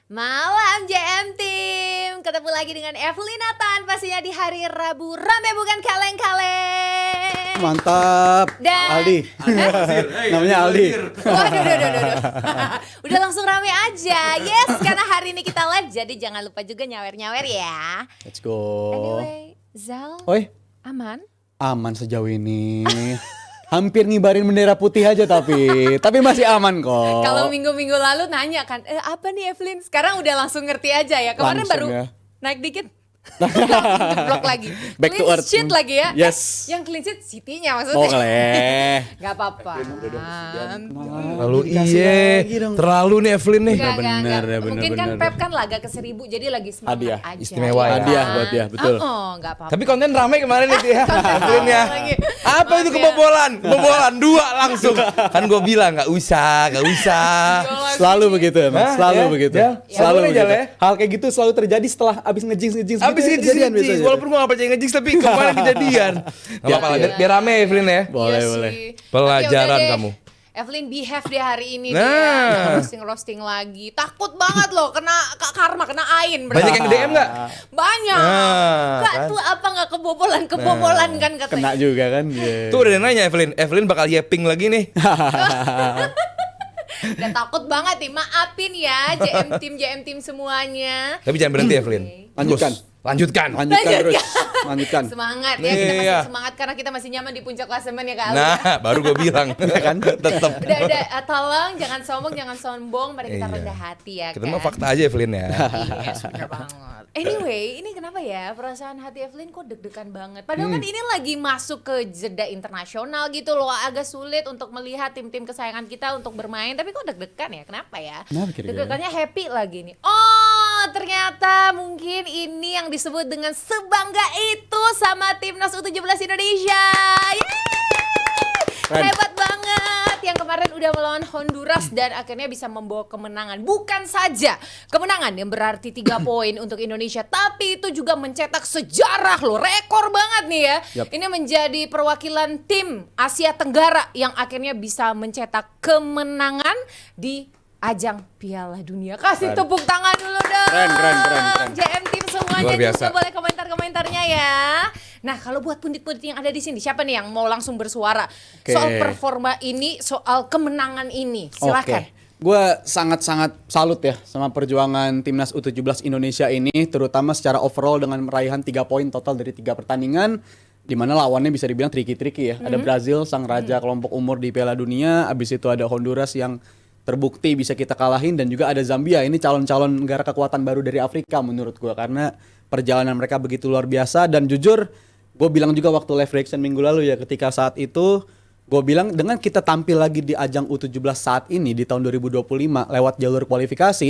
Malam JM Team, ketemu lagi dengan Evelyn Nathan pastinya di hari Rabu, rame bukan kaleng-kaleng. Mantap, Dan Aldi. Namanya Aldi. Waduh. Udah langsung rame aja. Yes, karena hari ini kita live, jadi jangan lupa juga nyawer-nyawer ya. Let's go. Anyway, Zal, Oi, aman? aman sejauh ini. Hampir ngibarin bendera putih aja tapi masih aman kok. Kalau minggu-minggu lalu nanya kan, apa nih Evelyn? Sekarang udah langsung ngerti aja ya. Kemarin Langsung baru ya. naik dikit. Jeblok lagi. Back to Clean earth. sheet lagi ya. Yes. Yang clean sheet City-nya maksudnya. Oh kaleh. Gak apa-apa. Terlalu terlalu nih Evelyn nih. Enggak. bener, ya, Mungkin bener, kan bener. Pep kan laga ke-1000 jadi lagi semangat Hadiah. aja. Istimewa ya. Hadiah buat dia, betul. Gak apa-apa. Tapi konten ramai kemarin itu ya, Evelyn ya. lagi. Apa itu Maaf ya. kebobolan 2 langsung. Kan gue bilang nggak usah. Selalu begitu emang, Hah? selalu Ya? begitu. Ya? Selalu Ya, boleh, begitu. Jal, ya? Hal kayak gitu selalu terjadi setelah abis ngejinx Abis gitu, kejadian ngejinx, biasanya. walaupun gue gak percaya ngejinx tapi kemarin kejadian. Gak apa-apa lah, biar rame Evelyn ya. Boleh, Iya boleh. sih. Pelajaran Tapi ya udah deh. kamu. Evelyn behave deh hari ini Nah. dia roasting lagi. Takut banget loh kena karma, kena ain. Banyak yang DM gak? Banyak. Nah, Kak kan. tuh apa nggak kebobolan kan katanya. Kena juga kan. Yeah. Tuh udah ada yang nanya Evelyn bakal yeping lagi nih. Dan takut banget nih, maafin ya JM Team semuanya. Tapi jangan berhenti Evelyn. Lanjutkan. Terus, lanjutkan. Lanjutkan terus. Lanjutkan. Semangat ya, kita masih Iya. semangat karena kita masih nyaman di puncak klasemen ya Kak Ali. Nah, baru gue bilang. Ya kan? Tetep. Udah, tolong jangan sombong, mari kita Iya. rendah hati ya Kita kan. mah fakta aja Evelyn ya. Iya, bener banget. Anyway, ini kenapa ya perasaan hati Evelyn kok deg-degan banget. Padahal kan ini lagi masuk ke jeda internasional gitu loh. Agak sulit untuk melihat tim-tim kesayangan kita untuk bermain. Tapi kok deg-degan ya? Kenapa ya? Kenapa kira-kira? Deg-degannya happy lagi nih. Oh, ternyata mungkin ini yang disebut dengan sebangga itu sama timnas U17 Indonesia. Yeay! Keren. Hebat banget yang kemarin udah melawan Honduras dan akhirnya bisa membawa kemenangan. Bukan saja kemenangan yang berarti 3 poin untuk Indonesia, tapi itu juga mencetak sejarah loh, rekor banget nih ya. Yap. Ini menjadi perwakilan tim Asia Tenggara yang akhirnya bisa mencetak kemenangan di ajang Piala Dunia. Kasih Keren. tepuk tangan dulu dong. Keren. JM Team semuanya Luar biasa. juga boleh komentar-komentarnya ya. Nah, kalau buat pundit-pundit yang ada di sini, siapa nih yang mau langsung bersuara Oke. soal performa ini, soal kemenangan ini? Silakan. Gue sangat-sangat salut ya sama perjuangan timnas U17 Indonesia ini, terutama secara overall dengan meraihan 3 poin total dari 3 pertandingan, di mana lawannya bisa dibilang tricky ya. Ada Brazil, sang raja kelompok umur di Piala Dunia, abis itu ada Honduras yang terbukti bisa kita kalahin, dan juga ada Zambia. Ini calon-calon negara kekuatan baru dari Afrika menurut gue, karena perjalanan mereka begitu luar biasa. Dan jujur, gue bilang juga waktu live reaction minggu lalu ya, ketika saat itu gue bilang dengan kita tampil lagi di ajang U17 saat ini di tahun 2025 lewat jalur kualifikasi,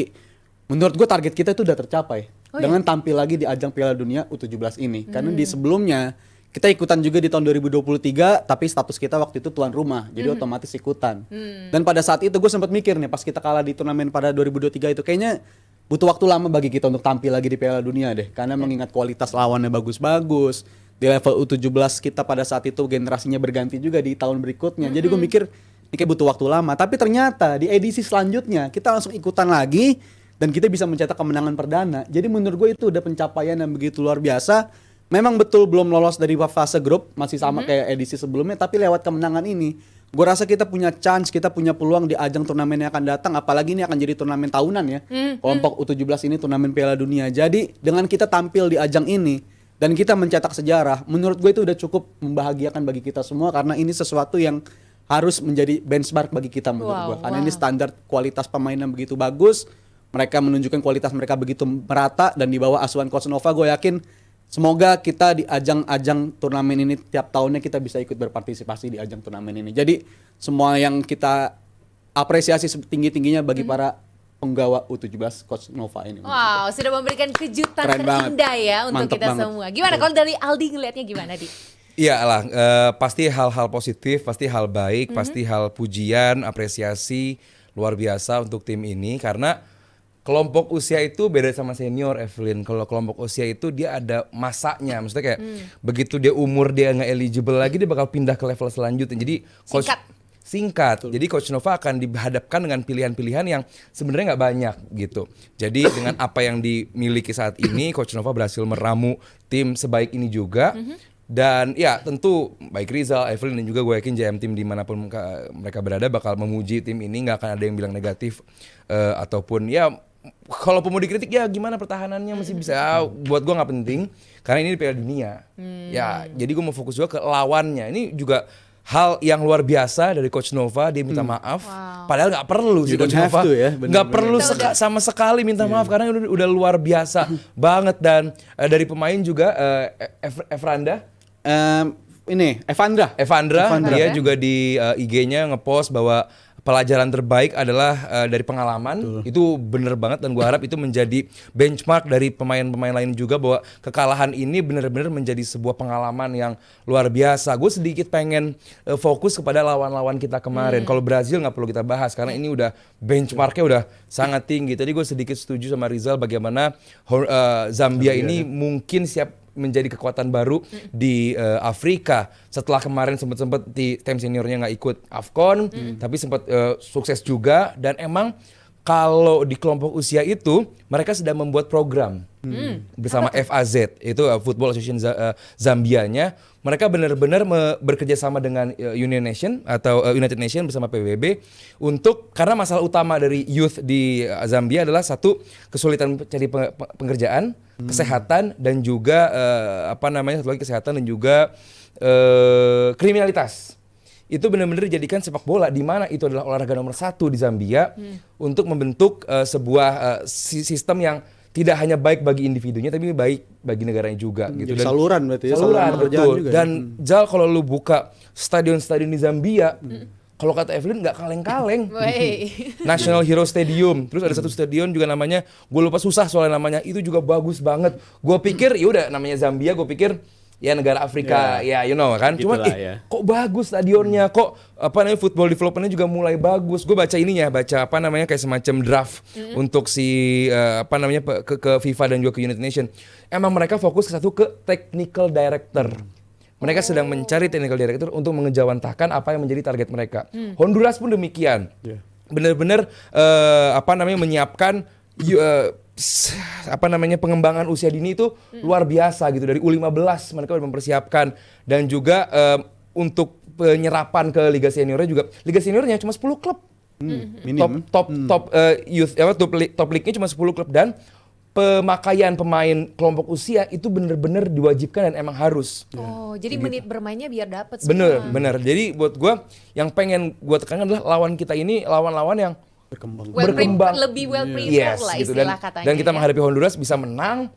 menurut gue target kita itu udah tercapai. Oh, Dengan tampil lagi di ajang Piala Dunia U17 ini. Karena di sebelumnya kita ikutan juga di tahun 2023, tapi status kita waktu itu tuan rumah, jadi otomatis ikutan. Dan pada saat itu gue sempat mikir nih, pas kita kalah di turnamen pada 2023 itu, kayaknya butuh waktu lama bagi kita untuk tampil lagi di Piala Dunia deh. Karena mengingat kualitas lawannya bagus-bagus, di level U17 kita pada saat itu generasinya berganti juga di tahun berikutnya. Jadi gue mikir ini kayak butuh waktu lama. Tapi ternyata di edisi selanjutnya kita langsung ikutan lagi dan kita bisa mencetak kemenangan perdana. Jadi menurut gue itu udah pencapaian yang begitu luar biasa. Memang betul belum lolos dari fase grup, masih sama kayak edisi sebelumnya, tapi lewat kemenangan ini gue rasa kita punya chance, kita punya peluang di ajang turnamen yang akan datang. Apalagi ini akan jadi turnamen tahunan ya. Kelompok U17 ini turnamen Piala Dunia. Jadi dengan kita tampil di ajang ini dan kita mencetak sejarah, menurut gue itu udah cukup membahagiakan bagi kita semua, karena ini sesuatu yang harus menjadi benchmark bagi kita menurut gue. Karena ini standar kualitas pemain yang begitu bagus, mereka menunjukkan kualitas mereka begitu merata, dan di bawah asuhan Coach Nova gue yakin semoga kita di ajang-ajang turnamen ini tiap tahunnya kita bisa ikut berpartisipasi di ajang turnamen ini. Jadi semua yang kita apresiasi setinggi-tingginya bagi para penggawa U17 Coach Nova ini. Wow, sudah memberikan kejutan Keren banget. terindah ya untuk Mantep kita banget. semua. Gimana kalau dari Aldi ngelihatnya gimana, Di? Iya lah, pasti hal-hal positif, pasti hal baik, pasti hal pujian, apresiasi luar biasa untuk tim ini, karena kelompok usia itu beda sama senior, Evelyn. Kalau kelompok usia itu dia ada masanya, maksudnya kayak begitu dia umur dia nggak eligible lagi, dia bakal pindah ke level selanjutnya. Jadi coach, Singkat. singkat. Jadi Coach Nova akan dihadapkan dengan pilihan-pilihan yang sebenarnya nggak banyak gitu. Jadi dengan apa yang dimiliki saat ini, Coach Nova berhasil meramu tim sebaik ini juga. Dan ya tentu baik Rizal, Evelyn dan juga gue yakin JM Team dimanapun mereka berada bakal memuji tim ini, nggak akan ada yang bilang negatif ataupun ya kalaupun mau dikritik ya gimana pertahanannya masih bisa. Buat gue nggak penting karena ini di Piala Dunia. Ya jadi gue mau fokus juga ke lawannya. Ini juga hal yang luar biasa dari Coach Nova, dia minta maaf. Padahal nggak perlu sih Coach Nova, nggak perlu sama sekali minta maaf karena udah luar biasa banget. Dan dari pemain juga Evranda. Evandra, dia juga di IG-nya ngepost bahwa pelajaran terbaik adalah dari pengalaman. Itu bener banget dan gue harap itu menjadi benchmark dari pemain-pemain lain juga bahwa kekalahan ini benar-benar menjadi sebuah pengalaman yang luar biasa. Gue sedikit pengen fokus kepada lawan-lawan kita kemarin. Kalau Brazil nggak perlu kita bahas karena ini udah benchmarknya udah sangat tinggi. Tadi gue sedikit setuju sama Rizal bagaimana Zambia ini mungkin siap menjadi kekuatan baru di Afrika setelah kemarin sempat di tim seniornya nggak ikut AFCON tapi sempat sukses juga. Dan emang kalau di kelompok usia itu mereka sedang membuat program bersama FAZ itu Football Association Zambianya. Mereka benar-benar bekerja sama dengan United Nation bersama PBB untuk karena masalah utama dari youth di Zambia adalah satu kesulitan cari pekerjaan, kesehatan dan juga satu lagi kesehatan dan juga kriminalitas. Itu benar-benar dijadikan sepak bola di mana itu adalah olahraga nomor 1 di Zambia untuk membentuk sebuah sistem yang tidak hanya baik bagi individunya tapi baik bagi negaranya juga gitu. Dan saluran berarti ya. Saluran betul. Juga, dan Jal kalau lu buka stadion-stadion di Zambia, kalau kata Evelyn nggak kaleng-kaleng. National Hero Stadium. Terus ada satu stadion juga namanya, gue lupa susah soalnya namanya, itu juga bagus banget. Gue pikir ya udah namanya Zambia, gue pikir ya negara Afrika, ya you know kan. Cuman kok bagus stadionnya, kok football developmentnya juga mulai bagus. Gue baca kayak semacam draft untuk si ke FIFA dan juga ke United Nation. Emang mereka fokus ke technical director. Mereka sedang mencari technical director untuk mengejawantahkan apa yang menjadi target mereka. Honduras pun demikian. Benar-benar menyiapkan pengembangan usia dini itu luar biasa gitu. Dari U15 mereka udah mempersiapkan dan juga untuk penyerapan ke Liga Seniornya juga. Liga Seniornya cuma 10 klub. Top league-nya cuma 10 klub dan pemakaian pemain kelompok usia itu benar-benar diwajibkan dan emang harus. Jadi menit bermainnya biar dapat semua. Bener. Jadi buat gue yang pengen gue tekankan adalah lawan kita ini lawan-lawan yang berkembang. Lebih well prepared lah gitu. istilah katanya. Dan kita menghadapi Honduras bisa menang.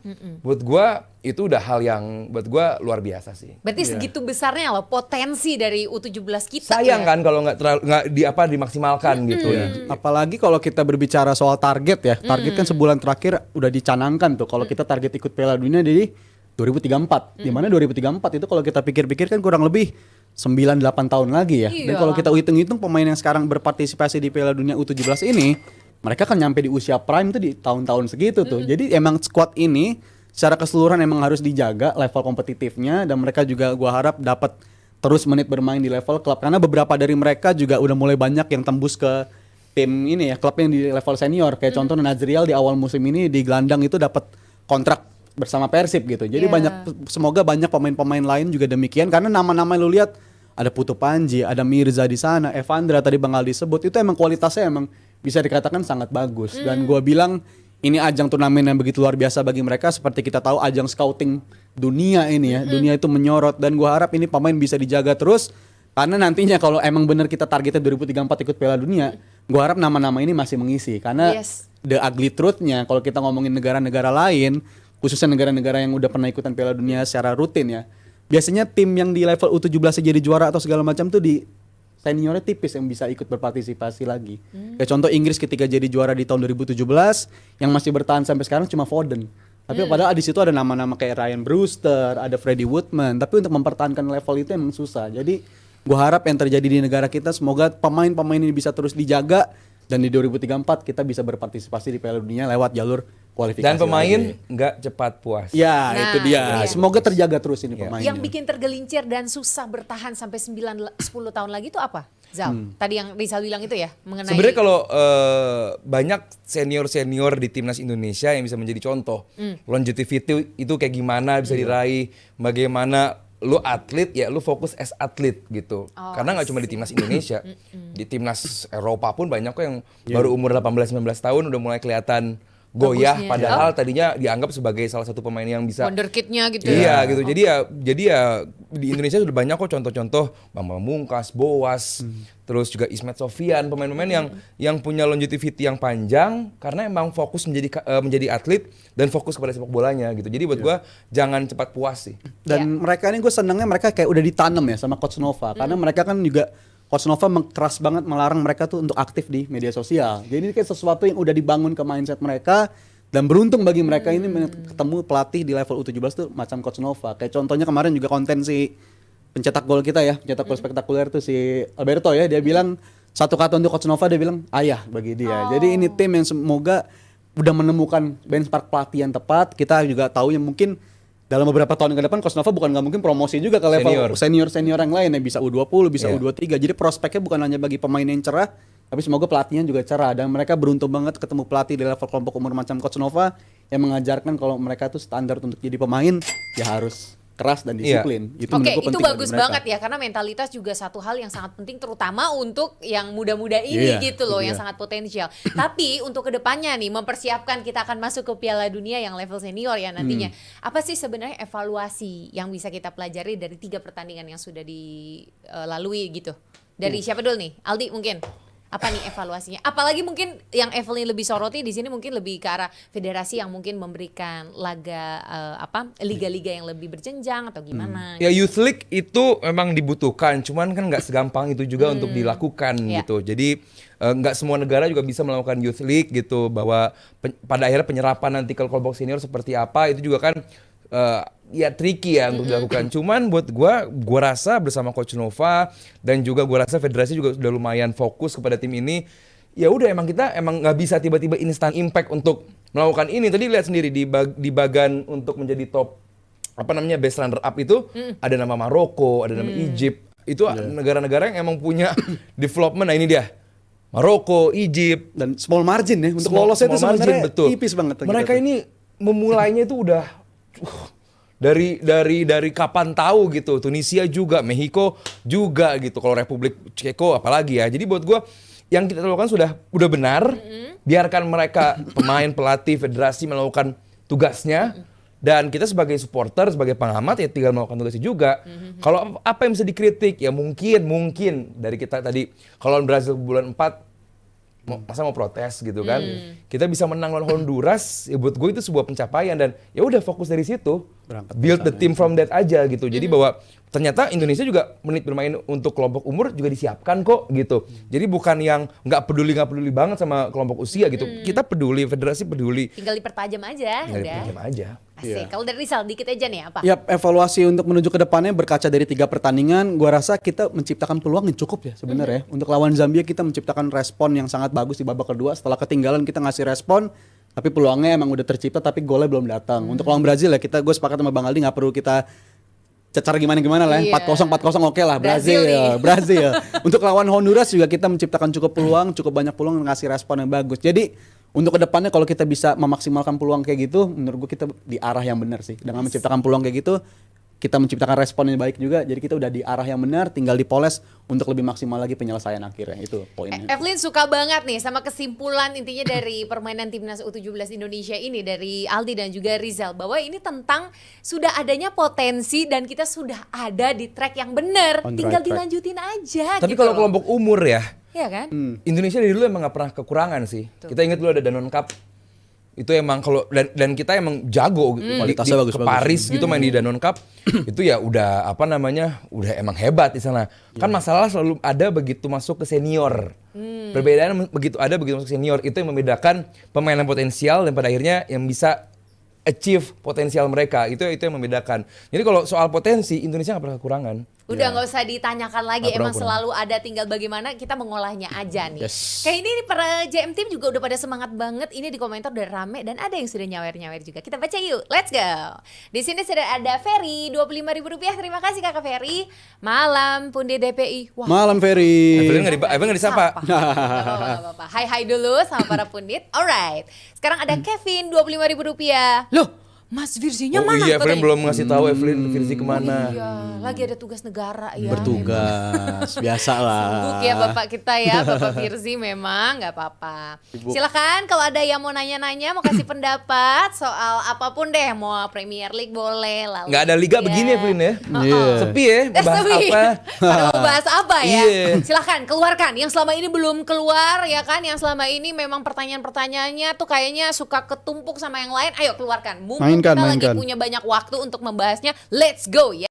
Buat gue itu udah hal yang buat gue luar biasa sih. Berarti segitu besarnya loh potensi dari U17 kita. Sayang kan kalau nggak dimaksimalkan gitu. Apalagi kalau kita berbicara soal target ya. Target kan sebulan terakhir udah dicanangkan tuh kalau kita target ikut Piala Dunia di 2034. Di mana 2034 itu kalau kita pikir-pikir kan kurang lebih 9-8 tahun lagi ya. Dan kalau kita hitung-hitung pemain yang sekarang berpartisipasi di Piala Dunia U17 ini, mereka kan nyampe di usia prime tuh di tahun-tahun segitu tuh. Jadi emang squad ini secara keseluruhan emang harus dijaga level kompetitifnya dan mereka juga gua harap dapat terus menit bermain di level klub karena beberapa dari mereka juga udah mulai banyak yang tembus ke tim ini ya, klub yang di level senior. Kayak contoh Nazriel di awal musim ini di gelandang itu dapat kontrak bersama Persib gitu. Jadi semoga banyak pemain-pemain lain juga demikian karena nama-nama lu lihat ada Putu Panji, ada Mirza di sana, Evandra tadi Bang Aldi sebut itu emang kualitasnya emang bisa dikatakan sangat bagus dan gua bilang ini ajang turnamen yang begitu luar biasa bagi mereka seperti kita tahu ajang scouting dunia ini ya. Dunia itu menyorot dan gua harap ini pemain bisa dijaga terus karena nantinya kalau emang benar kita targetnya 2034 ikut Piala Dunia, gua harap nama-nama ini masih mengisi karena the ugly truth-nya kalau kita ngomongin negara-negara lain khususnya negara-negara yang udah pernah ikutan Piala Dunia secara rutin ya. Biasanya tim yang di level U17 jadi juara atau segala macam tuh di seniornya tipis yang bisa ikut berpartisipasi lagi. Kayak contoh Inggris ketika jadi juara di tahun 2017 yang masih bertahan sampai sekarang cuma Foden. Tapi padahal di situ ada nama-nama kayak Ryan Brewster, ada Freddie Woodman, tapi untuk mempertahankan level itu emang susah. Jadi gua harap yang terjadi di negara kita semoga pemain-pemain ini bisa terus dijaga dan di 2034 kita bisa berpartisipasi di Piala Dunia lewat jalur kualifikasi. Dan pemain nggak cepat puas. Ya, itu dia. Semoga terjaga terus ini pemainnya. Yang bikin tergelincir dan susah bertahan sampai 9-10 tahun lagi itu apa? Zal, tadi yang Rizal bilang itu ya mengenai Sebenarnya kalau banyak senior di timnas Indonesia yang bisa menjadi contoh, longevity itu kayak gimana bisa diraih, bagaimana lu atlet ya lu fokus as atlet gitu. Karena nggak cuma di timnas Indonesia, di timnas Eropa pun banyak kok yang baru umur 18-19 tahun udah mulai kelihatan goyah, Bagusnya. padahal tadinya dianggap sebagai salah satu pemain yang bisa wonderkidnya gitu iya ya. gitu. Jadi ya di Indonesia sudah banyak kok contoh-contoh Bambang Pamungkas, Boas, terus juga Ismet Sofyan, pemain-pemain yang punya longevity yang panjang karena emang fokus menjadi atlet dan fokus kepada sepak bolanya gitu. Jadi buat gua jangan cepat puas sih. Dan mereka ini gue senengnya mereka kayak udah ditanam ya sama Coach Nova karena mereka kan juga Coach Nova keras banget melarang mereka tuh untuk aktif di media sosial. Jadi ini kayak sesuatu yang udah dibangun ke mindset mereka dan beruntung bagi mereka ini ketemu pelatih di level U17 tuh macam Coach Nova. Kayak contohnya kemarin juga konten si pencetak gol kita ya, pencetak gol spektakuler tuh si Alberto ya, dia bilang satu kata untuk Coach Nova, dia bilang ayah bagi dia. Jadi ini tim yang semoga udah menemukan benchmark pelatih yang tepat. Kita juga tahu yang mungkin dalam beberapa tahun ke depan Coach Nova bukan nggak mungkin promosi juga ke level senior yang lain ya, bisa U20, bisa U23. Jadi prospeknya bukan hanya bagi pemain yang cerah, tapi semoga pelatihnya juga cerah dan mereka beruntung banget ketemu pelatih di level kelompok umur macam Coach Nova yang mengajarkan kalau mereka tuh standar untuk jadi pemain ya harus keras dan disiplin. Oke, menurut gua itu penting bagus bagi mereka. banget ya karena mentalitas juga satu hal yang sangat penting terutama untuk yang muda-muda ini gitu loh, yang sangat potensial. Tapi untuk kedepannya nih mempersiapkan kita akan masuk ke Piala Dunia yang level senior ya nantinya. Apa sih sebenarnya evaluasi yang bisa kita pelajari dari 3 pertandingan yang sudah dilalui gitu? Dari siapa dulu nih? Aldi mungkin. Apa nih evaluasinya? Apalagi mungkin yang Evelyn lebih soroti di sini mungkin lebih ke arah federasi yang mungkin memberikan laga liga-liga yang lebih berjenjang atau gimana? Ya Youth League itu memang dibutuhkan, cuman kan nggak segampang itu juga untuk dilakukan gitu. Jadi nggak semua negara juga bisa melakukan Youth League gitu, bahwa pada akhirnya penyerapan nanti ke kelompok senior seperti apa itu juga kan ya tricky ya untuk dilakukan. Cuman buat gua rasa bersama Coach Nova dan juga gua rasa federasi juga sudah lumayan fokus kepada tim ini. Ya udah kita emang nggak bisa tiba-tiba instant impact untuk melakukan ini. Tadi lihat sendiri di bagan untuk menjadi top best runner up itu ada nama Maroko, ada nama Egypt. Itu negara-negara yang emang punya development. Nah ini dia. Maroko, Egypt Dan small margin ya untuk lolosnya itu sebenarnya tipis banget. Mereka ini memulainya itu udah dari kapan tahu gitu. Tunisia juga, Meksiko juga gitu. Kalau Republik Ceko apalagi ya. Jadi buat gue yang kita lakukan udah benar. Biarkan mereka pemain, pelatih, federasi melakukan tugasnya. Dan kita sebagai supporter, sebagai pengamat ya tinggal melakukan tugasnya juga. Kalau apa yang bisa dikritik ya mungkin dari kita tadi kalau Brazil bulan 4 masa mau protes gitu kan. Kita bisa menang lawan Honduras, ya buat gue itu sebuah pencapaian dan ya udah fokus dari situ. Build the team from that aja gitu. Jadi bahwa ternyata Indonesia juga menit bermain untuk kelompok umur juga disiapkan kok gitu. Jadi bukan yang nggak peduli banget sama kelompok usia gitu. Kita peduli, federasi peduli. Tinggal dipertajam aja. Tinggal Udah. dipertajam aja. Asik. Kalau dari Rizal dikit aja nih apa? Ya, evaluasi untuk menuju ke depannya berkaca dari 3 pertandingan, gua rasa kita menciptakan peluang yang cukup ya sebenarnya. Untuk lawan Zambia kita menciptakan respon yang sangat bagus di babak kedua. Setelah ketinggalan kita ngasih respon, tapi peluangnya emang udah tercipta tapi golnya belum datang. Untuk lawan Brazil ya gue sepakat sama Bang Aldi nggak perlu kita cecar gimana lah. 4-0 oke lah Brazil. Untuk lawan Honduras juga kita menciptakan cukup banyak peluang ngasih respon yang bagus. Jadi untuk kedepannya kalau kita bisa memaksimalkan peluang kayak gitu, menurut gue kita di arah yang benar sih. Dengan menciptakan peluang kayak gitu, kita menciptakan respon yang baik juga. Jadi kita udah di arah yang benar, tinggal dipoles untuk lebih maksimal lagi penyelesaian akhirnya. Itu poinnya. Evelyn suka banget nih sama kesimpulan intinya dari permainan timnas U17 Indonesia ini dari Aldi dan juga Rizal, bahwa ini tentang sudah adanya potensi dan kita sudah ada di track yang benar, tinggal dilanjutin aja. Tapi gitu kalau loh. kelompok umur ya, Iya kan? Indonesia dari dulu emang nggak pernah kekurangan sih. Kita ingat dulu ada Danone Cup. Itu emang kalau dan kita emang jago Kualitasnya bagus-bagus. ke Paris gitu main di Danone Cup. Itu ya udah udah emang hebat di sana. Kan masalah selalu ada begitu masuk ke senior. Perbedaan begitu masuk senior itu yang membedakan pemain yang potensial dan pada akhirnya yang bisa achieve potensial mereka. Itu yang membedakan. Jadi kalau soal potensi Indonesia nggak pernah kekurangan. Udah Ya. nggak usah ditanyakan lagi, Nggak emang perlu. selalu ada, tinggal bagaimana kita mengolahnya aja nih. Yes. Kayak ini para JM Team juga udah pada semangat banget. Ini di komentar udah rame dan ada yang sudah nyawer-nyawer juga. Kita baca yuk, let's go. Di sini sudah ada Ferry, Rp25.000. Terima kasih Kakak Ferry. Malam Pundit DPI. Wah, Malam Ferry. Evelyn nggak disapa. Nggak apa-apa. Hai dulu sama para pundit. Alright. Sekarang ada Kevin, Rp25.000. Loh, Mas Virsinya Oh mana? iya, Evelyn katanya? belum ngasih tahu Evelyn Virsi kemana. Iya, lagi ada tugas negara ya. Bertugas, biasa lah. Sibuk ya Bapak kita ya, Bapak Firzi memang nggak apa-apa. Sibuk. Silakan kalau ada yang mau nanya-nanya, mau kasih pendapat soal apapun deh, mau Premier League boleh lah. Nggak ada liga begini Evelyn ya. Iya. Sepi ya, bahas Sepi. apa? Padahal mau bahas apa ya? Iya. Silakan keluarkan. Yang selama ini belum keluar ya kan, yang selama ini memang pertanyaan-pertanyaannya tuh kayaknya suka ketumpuk sama yang lain. Ayo keluarkan. Mumpung Mainkan, kita lagi mainkan. punya banyak waktu untuk membahasnya. Let's go ya.